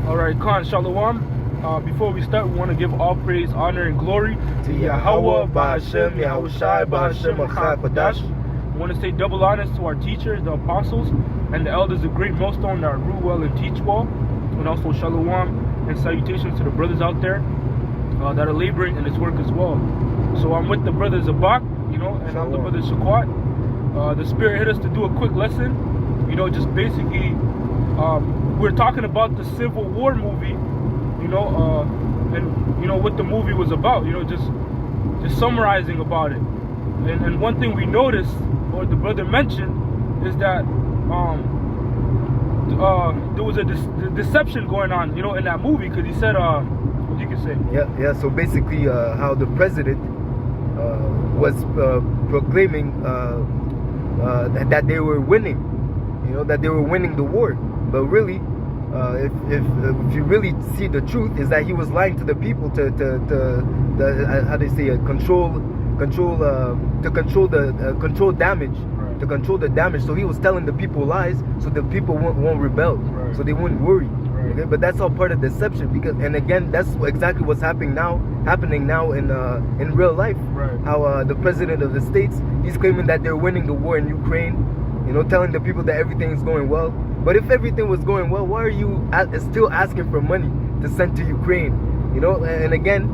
Alright, Khan, Shalom. Before we start, we want to give all praise, honor, and glory to Yahweh, Ba'Hashem, Yahushai, Ba'Hashem, Achai, Qadash. We want to say double honors to our teachers, the apostles, and the elders of Great Millstone that rule well and teach well. And also Shalom and salutations to the brothers out there that are laboring in this work as well. So I'm with the brothers Zabak, and I'm the brother Shaquat. The Spirit hit us to do a quick lesson. Just basically, we're talking about the Civil War movie, and what the movie was about. Just summarizing about it. And one thing we noticed, or the brother mentioned, is that there was a deception going on, in that movie, because he said, what you can say? Yeah. So basically, how the president was proclaiming that they were winning, that they were winning the war. But really, if you really see the truth, is that he was lying to the people to how they say control damage. To control the damage. So he was telling the people lies, so the people won't rebel, so they wouldn't worry. Okay, but that's all part of deception. And again, that's exactly what's happening now in real life. How the president of the states, he's claiming that they're winning the war in Ukraine, telling the people that everything is going well. But if everything was going well, why are you still asking for money to send to Ukraine? And again,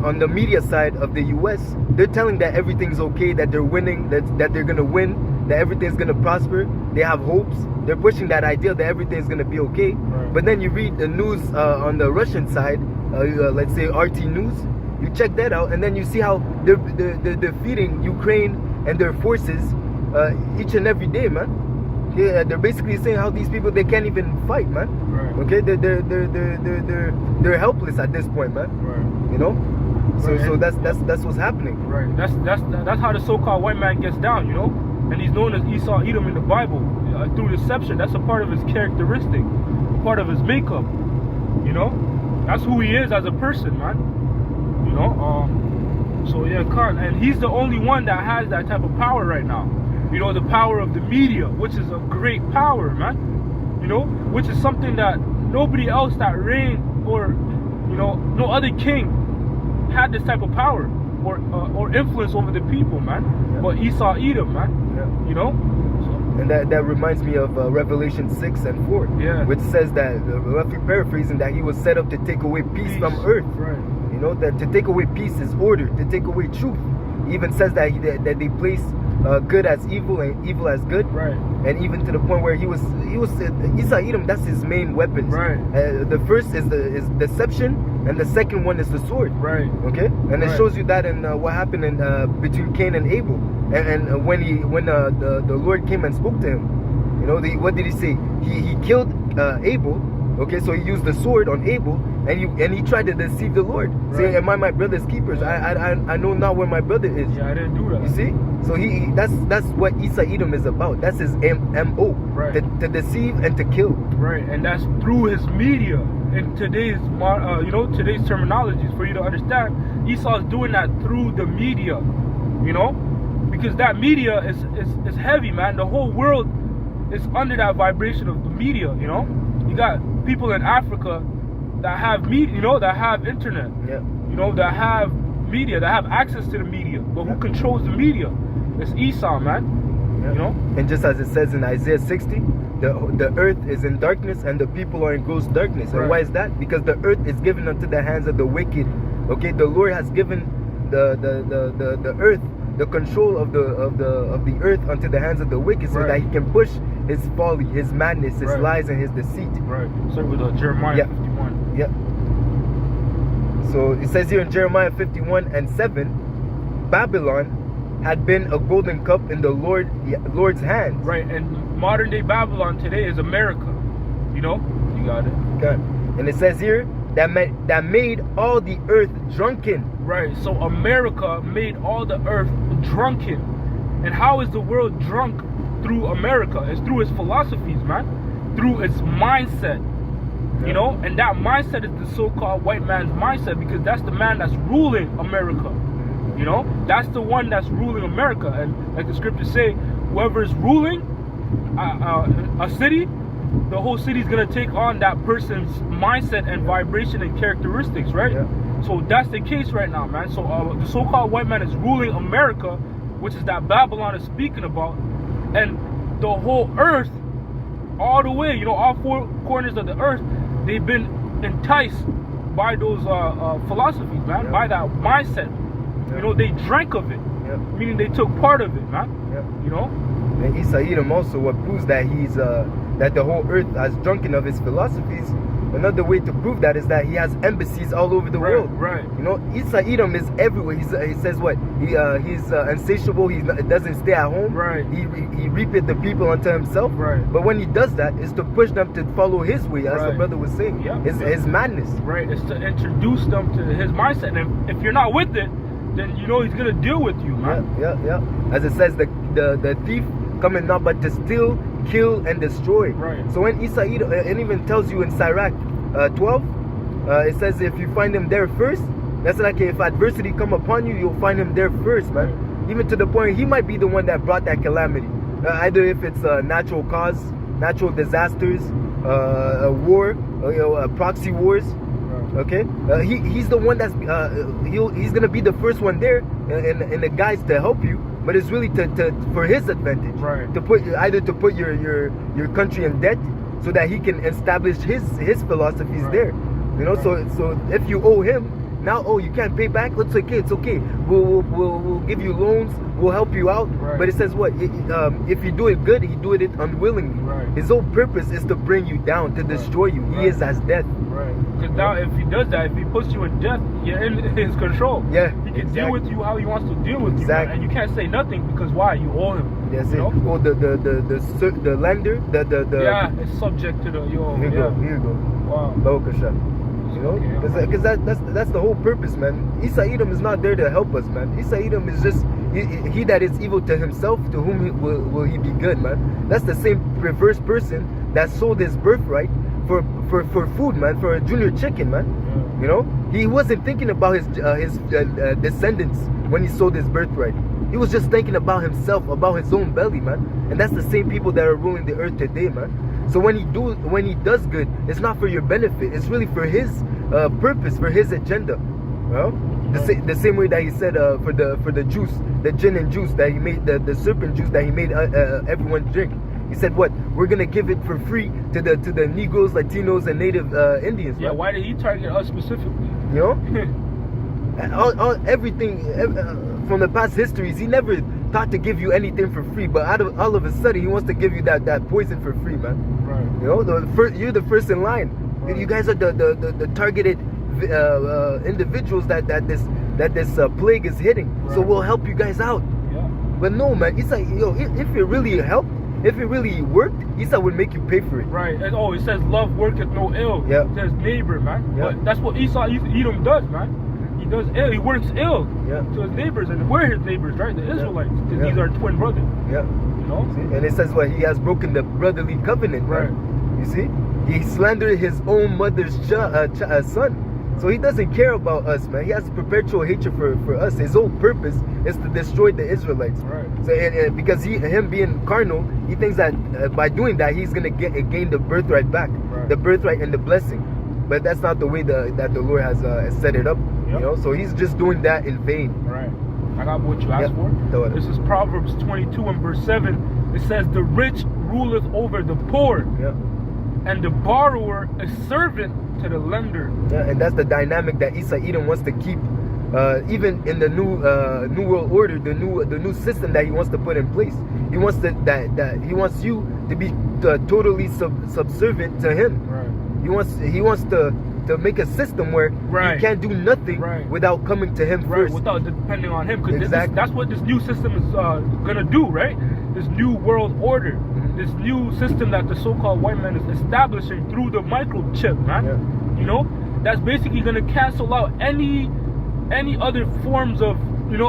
on the media side of the US, they're telling that everything's okay, that they're winning, that they're gonna win, that everything's gonna prosper. They have hopes. They're pushing that idea that everything's gonna be okay. But then you read the news on the Russian side, let's say RT News. You check that out, and then you see how they're defeating Ukraine and their forces each and every day, man. Yeah, they're basically saying how these people, they can't even fight, man. Okay, they're helpless at this point, man. So that's what's happening. That's how the so-called white man gets down, and he's known as Esau, Edom in the Bible through deception. That's a part of his characteristic, a part of his makeup. That's who he is as a person, man. So yeah, Khan, and he's the only one that has that type of power right now. The power of the media, which is a great power, man. Which is something that nobody else that reigned, or no other king had this type of power or influence over the people, man. But Esau, Edom, man. And that reminds me of Revelation 6 and 4, which says that, roughly paraphrasing, that he was set up to take away peace from earth. That to take away peace is order, to take away truth. He even says that they place good as evil and evil as good, and even to the point where he was Esau, Edom, that's his main weapons. The first is deception, and the second one is the sword. Okay, and it shows you that in what happened in between Cain and Abel, and when the Lord came and spoke to him, what did he say? He killed Abel. Okay, so he used the sword on Abel, and he tried to deceive the Lord, saying, "Am I my brother's keepers? I know not where my brother is." Yeah, I didn't do that. You see, so that's what Esau Edom is about. That's his MO, to deceive and to kill. And that's through his media. In today's today's terminologies, for you to understand, Esau's doing that through the media. Because that media is heavy, man. The whole world is under that vibration of the media. You got people in Africa that have media, that have internet, that have media, that have access to the media. But who controls the media? It's Esau, man. And just as it says in Isaiah 60, the earth is in darkness and the people are in gross darkness. And why is that? Because the earth is given unto the hands of the wicked. Okay, the Lord has given the earth, the control of the earth unto the hands of the wicked, so that he can push his folly, his madness, his lies, and his deceit. So with Jeremiah 51. So it says here in Jeremiah 51 and 7, Babylon had been a golden cup in the Lord's hands. And modern day Babylon today is America. You got it. Okay. And it says here that made all the earth drunken. So America made all the earth drunken. And how is the world drunk? Through America. It's through its philosophies, man. Through its mindset. And that mindset is the so-called white man's mindset, because that's the man that's ruling America. That's the one that's ruling America. And like the scriptures say, whoever is ruling a city the whole city's gonna take on that person's mindset and vibration and characteristics, right? Yeah. So that's the case right now, man. So the so-called white man is ruling America, which is that Babylon is speaking about, and the whole earth, all the way, all four corners of the earth, they've been enticed by those philosophies, man, Yeah. by that mindset. Yeah. They drank of it, Yeah. meaning they took part of it, man. Yeah. And Esau Edom also, what proves that he's that the whole earth has drunken of his philosophies. Another way to prove that is that he has embassies all over the world. Right. Esau Edom is everywhere. He says what? He's insatiable. He doesn't stay at home. Right. He reapeth the people unto himself. Right. But when he does that, it's to push them to follow his way, as the Right. brother was saying. Yeah. His madness. Right. It's to introduce them to his mindset, and if you're not with it, then he's gonna deal with you, man. Yeah. As it says, the thief cometh not but to steal, kill, and destroy. Right. So when Esau Edom, it even tells you in Sirach 12, it says if you find him there first, that's like if adversity come upon you, you'll find him there first, man. Even to the point he might be the one that brought that calamity. Either if it's a natural cause, natural disasters, a war, proxy wars. Okay, he's the one that's he's gonna be the first one there, and the guys to help you. But it's really for his advantage, Right. to put your country in debt, so that he can establish his philosophies Right. there. Right. So if you owe him now, you can't pay back. It's okay. We'll give you loans. We'll help you out. Right. But it says what? If you do it good, he do it unwillingly. Right. His whole purpose is to bring you down, to destroy you. He Right. is as death. Right. Because now, if he does that, if he puts you in death, you're in his control. Yeah, He can exactly. deal with you how he wants to deal with you, man. Exactly. And you can't say nothing because why? You owe him. That's you it. know? Oh, the lender, Yeah, it's subject to the Here you go. Wow. Baruch Okay. because that's the whole purpose, man. Esau Edom is not there to help us, man. Esau Edom is just he that is evil to himself, to whom will he be good, man. That's the same perverse person that sold his birthright for food, man, for a junior chicken, man. Yeah. He wasn't thinking about his descendants when he sold his birthright. He was just thinking about himself, about his own belly, man. And that's the same people that are ruling the earth today, man. So when he does good, it's not for your benefit. It's really for his purpose, for his agenda. Well, the same way that he said for the juice, the gin and juice that he made, the serpent juice that he made everyone drink. He said, "What? We're gonna give it for free to the Negroes, Latinos, and Native Indians." Yeah. Right? Why did he target us specifically? Everything from the past histories, he never thought to give you anything for free, but all of a sudden he wants to give you that poison for free, man. Right. You're the first in line. Right. You guys are the targeted individuals that this plague is hitting. So Right. we'll help you guys out. Yeah. But no, man, Esau, if it really helped, if it really worked, Esau would make you pay for it. Right. And it says love worketh no ill. Yeah. It says neighbor, man. Yeah. But that's what Edom does, man. He does ill. He works ill Yeah. to his neighbors, and we're his neighbors, right? The Israelites. 'Cause Yeah. these are twin brothers. Yeah. See? And it says what? He has broken the brotherly covenant, right? You see? He slandered his own mother's son. So he doesn't care about us, man. He has perpetual hatred for us. His whole purpose is to destroy the Israelites. Right. So and because him being carnal, he thinks that by doing that he's gonna gain the birthright back, Right. the birthright and the blessing. But that's not the way that the Lord has set it up. Yep. So he's just doing that in vain. Right. I got what you asked Go for. ahead. This is Proverbs 22 and verse 7. It says, "The rich ruleth over the poor, Yeah. and the borrower is servant to the lender." Yeah, and that's the dynamic that Esau Edom wants to keep, even in the new world order, the new system that he wants to put in place. He wants that he wants you to be totally subservient to him. Right. He wants to make a system where Right. you can't do nothing Right. without coming to him Right, first. without depending on him, because Exactly. that's what this new system is gonna do, right? This new world order, this new system that the so-called white man is establishing through the microchip, man. Yeah. That's basically gonna cancel out any other forms of,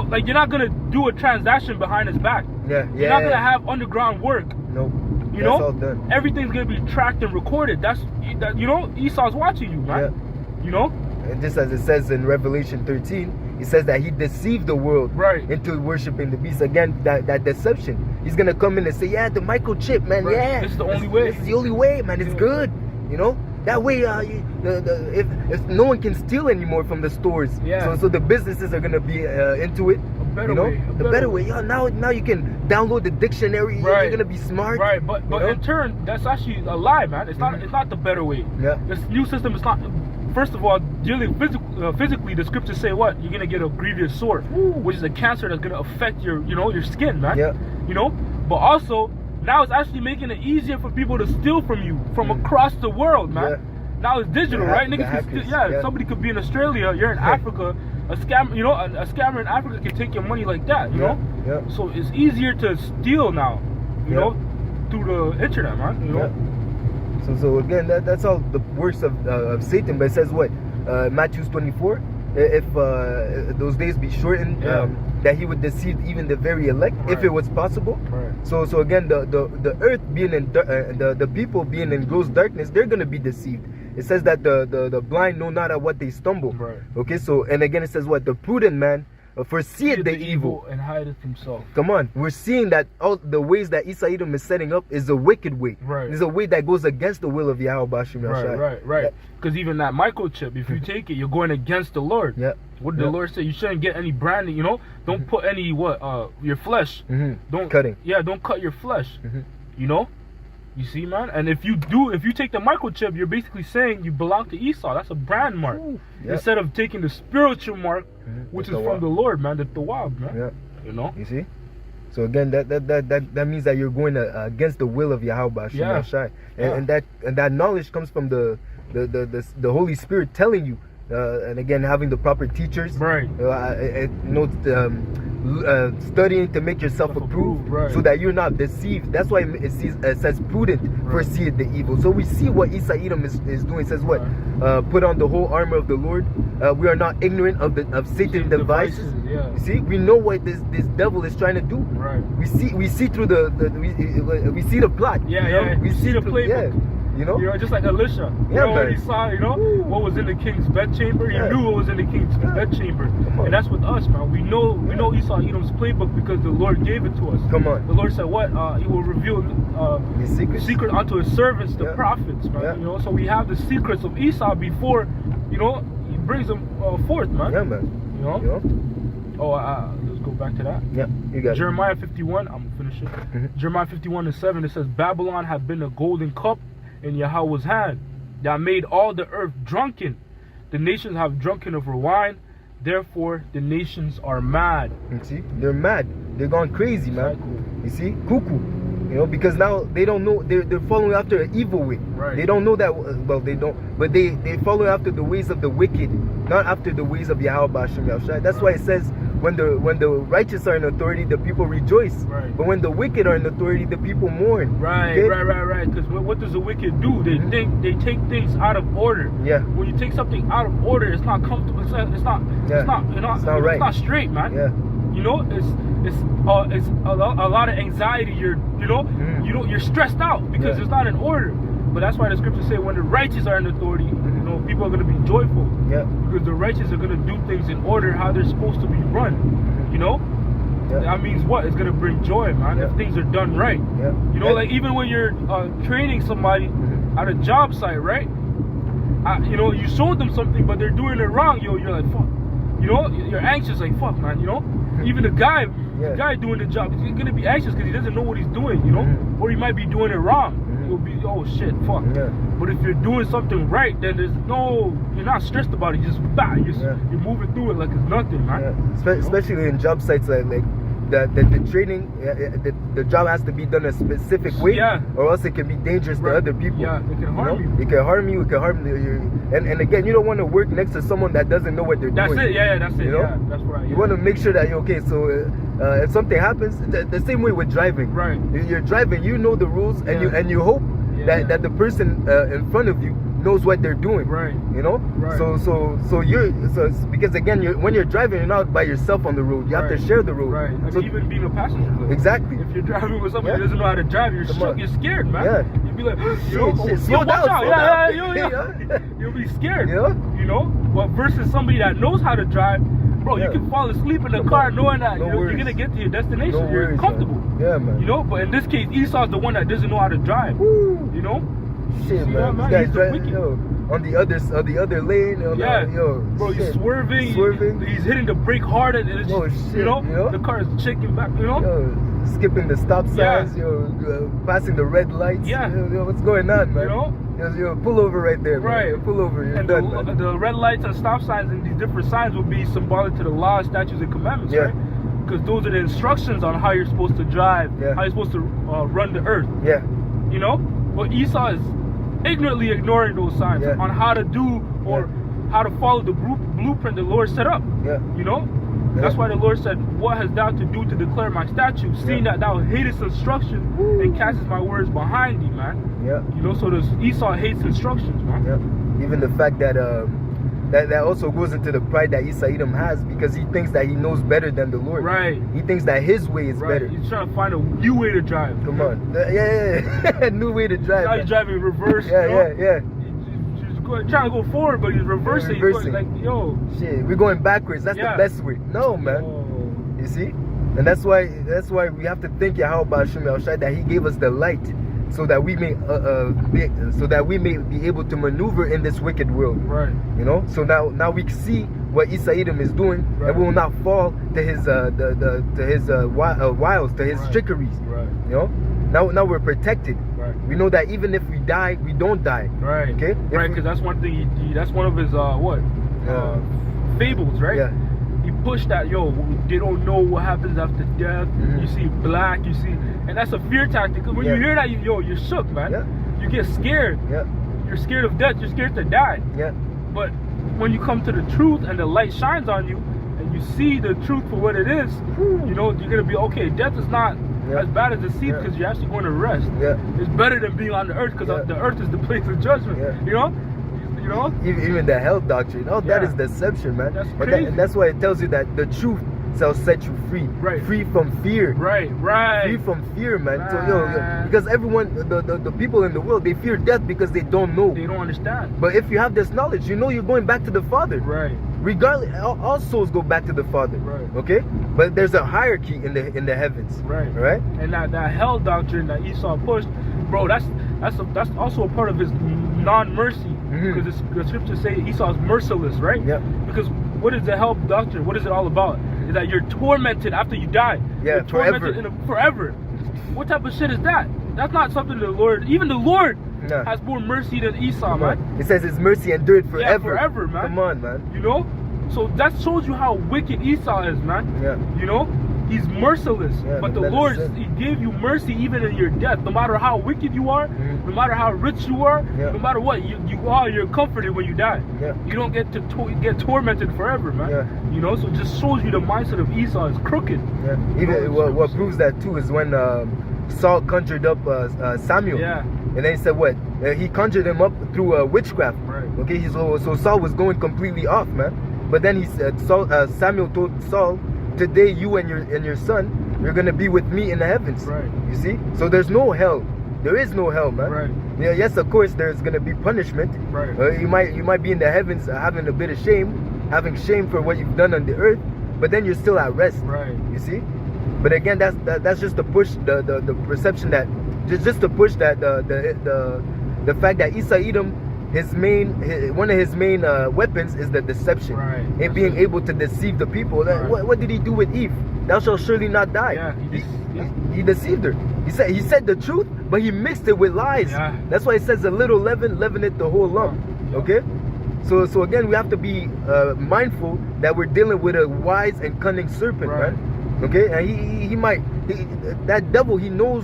like you're not gonna do a transaction behind his back. Yeah, You're not gonna have underground work. Nope. You That's know, all done. everything's gonna be tracked and recorded. That's Esau's watching you, man. And just as it says in Revelation 13, it says that he deceived the world Right. into worshiping the beast. Again, that deception. He's gonna come in and say, yeah, the microchip, man. Right. Yeah, This is the only way. This is the only way, man. It's good. You know. That way, if no one can steal anymore from the stores, so the businesses are gonna be into it. A better way. The better way. Yeah, now you can download the dictionary. Right. You're gonna be smart. Right, but in turn, that's actually a lie, man. It's not the better way. Yeah. This new system is not. First of all, dealing physically, the scriptures say what? You're gonna get a grievous sore, which is a cancer that's gonna affect your skin, man. Yeah. You know, but also. Now it's actually making it easier for people to steal from you from across the world, man. Yeah. Now it's digital, right? Niggas can steal, somebody could be in Australia, you're in Africa, a scammer in Africa can take your money like that, you know? Yeah. So it's easier to steal now, you know, through the internet, man. You know? So again, that's all the works of Satan. But it says what? Matthew 24. If those days be shortened, that he would deceive even the very elect, if it was possible. Right. So again, the earth being in the people being in gross darkness, they're gonna be deceived. It says that the blind know not at what they stumble. Right. Okay. So and again, it says what? The prudent man foreseeth the evil and hideth himself. Come on, we're seeing that all the ways that Esau is setting up is a wicked way. Right. It's a way that goes against the will of Yahweh Bashim Yahshai. Right. Because even that microchip, if you take it, you're going against the Lord. Yeah. What did the Lord say? You shouldn't get any branding. You know, don't put any your flesh. Don't cutting. Yeah, don't cut your flesh. You know. You see, man? And if you take the microchip, you're basically saying you belong to Esau. That's a brand mark. Instead of taking the spiritual mark, which is from the Lord, man, the Tawab, man. Yeah. You know? You see? So again, that means that you're going against the will of Yahweh Bashim Yahshai. And that knowledge comes from the Holy Spirit telling you. And again, having the proper teachers, right? Studying to make yourself approved, so that you're not deceived. That's why it says prudent foreseeth the evil. So we see what Esau is doing. It says what? Put on the whole armor of the Lord. We are not ignorant of Satan's devices. You see, we know what this devil is trying to do. Right. We see through we see the plot. We see the playbook. You know, just like Elisha. When he saw, what was in the king's bedchamber, he knew what was in the king's bedchamber. And that's with us, man. We know Esau Edom's playbook because the Lord gave it to us. Come on. The Lord said, what? He will reveal the secret unto his servants, the prophets, man. So we have the secrets of Esau before, he brings them forth, man. Yeah, man. Let's go back to that. Yeah, you got Jeremiah 51, I'm going to finish it. Jeremiah 51:7, it says, Babylon had been a golden cup in Yahweh's hand, that made all the earth drunken. The nations have drunken of her wine, therefore the nations are mad. You see, they're mad. They're gone crazy, man. Exactly. You see, cuckoo. Because now they don't know. They're following after an evil way. Right. They don't know that. Well, they don't. But they follow after the ways of the wicked, not after the ways of Yahweh Bashim Yahshai. That's why it says, when the righteous are in authority, the people rejoice. Right. But when the wicked are in authority, the people mourn. Right. Because what does the wicked do? They think they take things out of order. Yeah. When you take something out of order, it's not comfortable. It's not right. It's not straight, man. Yeah. It's a lot of anxiety. You're stressed out because it's not in order. But that's why the scriptures say when the righteous are in authority, people are going to be joyful. Yeah. Because the righteous are going to do things in order how they're supposed to be run. That means what? It's going to bring joy, man. If things are done right. Yeah. Like even when you're training somebody at a job site, right? You showed them something, but they're doing it wrong. You're like, fuck. You're anxious, like, fuck, man. Even the guy doing the job, he's going to be anxious because he doesn't know what he's doing, or he might be doing it wrong. You'll be, oh shit, fuck. Yeah. But if you're doing something right, then you're not stressed about it. You're moving through it like it's nothing, man. Yeah. Especially in job sites like the training, the job has to be done a specific way, or else it can be dangerous to other people. Yeah, it can harm you. It can harm you. It can harm and again, you don't want to work next to someone that doesn't know what they're doing. That's it. Yeah, that's it. Yeah, that's right. You want to make sure that so if something happens, the same way with driving. Right. You're driving, you know the rules, and you hope that the person in front of you knows what they're doing. Right. Right. So because again, when you're driving, you're not by yourself on the road. You have to share the road. Right. And so even being a passenger. Exactly. If you're driving with somebody who doesn't know how to drive, you're shook. You're scared, man. Yeah. You'd be like, slow down. You'll be scared. But versus somebody that knows how to drive, bro, Yeah. you can fall asleep in the car knowing that No you're worries. gonna get to your destination. No You're worries, comfortable. man. Yeah, man. You know, but in this case, Esau's the one that doesn't know how to drive. Woo. You know? Shit, See man. that, This guy's He's the driving, wicked. yo, on the other lane. Yeah, Yo, bro, he's shit. swerving. Swerving. He's hitting the brake hard, and it's Oh, just, shit, you know, you know? the car is shaking back. You know? Yo, skipping the stop Yeah. signs, passing the red lights. Yeah. Yo, what's going on, man? You know? Yo, pull over right there, man. Right. Yo, pull over. You're And done, man. the red lights and stop signs and these different signs will be symbolic to the laws, statutes, and commandments, Yeah. right? Because those are the instructions on how you're supposed to drive, Yeah. how you're supposed to run the earth. Yeah. You know? But Esau is ignorantly ignoring those signs Yeah. on how to do or how to follow the blueprint the Lord set up. Yeah. You know? Yeah. That's why the Lord said, what hast thou to do to declare my statutes, seeing that thou hatest instruction and castest my words behind thee, man. Yeah. You know, so Esau hates instructions, man. Yeah. Even the fact that that also goes into the pride that Esau has, because he thinks that he knows better than the Lord. Right. He thinks that his way is Right. better. He's trying to find a new way to drive. Come on. Yeah. New way to drive. Now man. he's driving reverse. Yeah, you know? yeah. He's trying to go forward, but he's reversing. He's reversing. going like, yo. Shit, we're going backwards. That's Yeah. the best way. No, man. Oh. You see? And that's why we have to thank Yahweh Hashem Yahushai that He gave us the light, so that we may be able to maneuver in this wicked world. Right. You know? So now we can see what Esau is doing, Right. and we will not fall to his wiles, to his Right. trickeries. Right. You know? Now we're protected. Right. We know that even if we die, we don't die. Right. Okay? Right, because that's one thing. That's one of his fables, right? Yeah. He pushed that, yo, they don't know what happens after death. Mhm. You see black, you see, and that's a fear tactic. When Yeah. you hear that, you're shook, man. Yeah. You get scared. Yeah. You're scared of death. You're scared to die. Yeah. But when you come to the truth and the light shines on you, and you see the truth for what it is, you know, you're gonna be okay. Death is not Yeah. as bad as it seems, Yeah. because you're actually going to rest. Yeah. It's better than being on the earth, because Yeah. the earth is the place of judgment. Yeah. You know? You know? Even the hell doctrine. Oh, that Yeah. is deception, man. That's And crazy. and that's why it tells you that the truth shall set you free. Right. Free from fear. Right. Free from fear, man. So Right. because everyone, the people in the world, they fear death because they don't know. They don't understand. But if you have this knowledge, you know you're going back to the Father. Right. Regardless, all souls go back to the Father. Right. Okay. But there's a hierarchy in the heavens. Right. Right. And that hell doctrine that Esau pushed, bro, that's also a part of his non-mercy. Mhm. Because the scriptures say Esau's merciless, right? Yeah. Because what is the hell doctrine? What is it all about? Is that you're tormented after you die. Yeah, You're tormented forever. forever. What type of shit is that? That's not something the Lord, even the Lord Nah. has more mercy than Esau, Come man. on. It says His mercy endured forever. Yeah, forever, man. Come on, man. You know? So that shows you how wicked Esau is, man. Yeah. You know? He's merciless. Yeah, but the that is Lord, it. He gave you mercy even in your death. No matter how wicked you are, Mhm. no matter how rich you are, Yeah. no matter what, you're comforted when you die. Yeah. You don't get to get tormented forever, man. Yeah. You know? So it just shows you the mindset of Esau is crooked. Yeah. Even what proves that too is when Saul conjured up Samuel. Yeah. And then he said what? He conjured him up through witchcraft. Right. Okay. So Saul was going completely off, man. But then he said, Samuel told Saul, "Today you and your son, you're gonna be with me in the heavens." Right. You see? So there's no hell. There is no hell, man. Right. Yeah. Yes, of course, there's gonna be punishment. Right. You might be in the heavens having a bit of shame, having shame for what you've done on the earth, but then you're still at rest. Right. You see? But again, that's just to push the perception that just to push that the fact that Esau Edom, one of his main weapons is the deception. Right. And That's being it. able to deceive the people. Right. What did he do with Eve? Thou shalt surely not die. Yeah, He deceived her. He said the truth, but he mixed it with lies. Yeah. That's why it says a little leaven leaveneth the whole lump. Yeah. Okay? So again, we have to be mindful that we're dealing with a wise and cunning serpent, Right. man. Okay? And that devil, he knows,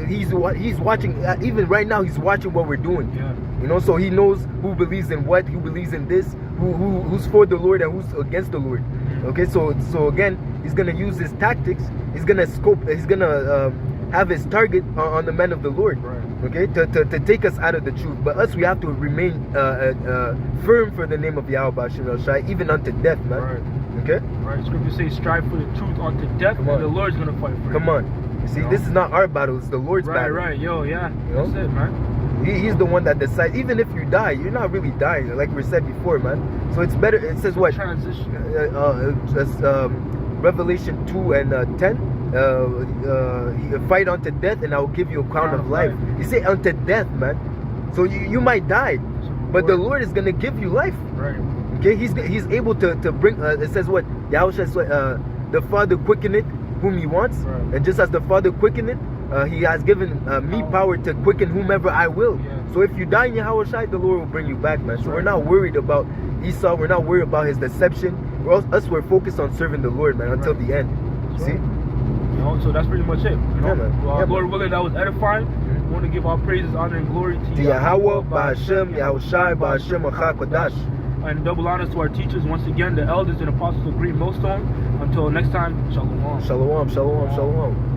he's watching, even right now, he's watching what we're doing. Yeah. You know, so he knows who believes in what, who believes in this, who's for the Lord and who's against the Lord. Okay, so again, he's gonna use his tactics. He's gonna have his target on the men of the Lord. Right. Okay, to take us out of the truth. But us, we have to remain firm for the name of Yahweh Hashem El Shai, even unto death, man. Right. Okay, Right. Scripture says, strive for the truth unto death, Come and on. the Lord's gonna fight for you. come on. You see, You know? this is not our battle; it's the Lord's Right, battle. right, yo, yeah. You know? That's it, man. He's the one that decides. Even if you die, you're not really dying, like we said before, man. So it's better. It says what? Transition. Revelation 2 and 10. Fight unto death, and I will give you a crown of life. You say unto death, man. So you might die, but the Lord is gonna give you life. Right. Okay, he's able to bring. It says what? Yahushua said, the Father quickeneth whom He wants, right. and just as the Father quickeneth, He has given me power to quicken whomever I will. Yeah. So if you die in Yahushua, the Lord will bring you back, man. So we're not worried about Esau. We're not worried about his deception. We're focused on serving the Lord, man, until the end. See? You know, so that's pretty much it. You know? Yeah, man. Well, Lord willing, that was edifying. We want to give all praises, honor, and glory to Yahweh, Ba'ashem, Yahushai, Ba'ashem, Achakodash. And double honors to our teachers, once again, the elders and apostles of Green Millstone. Until next time, shalom. Shalom, shalom, shalom.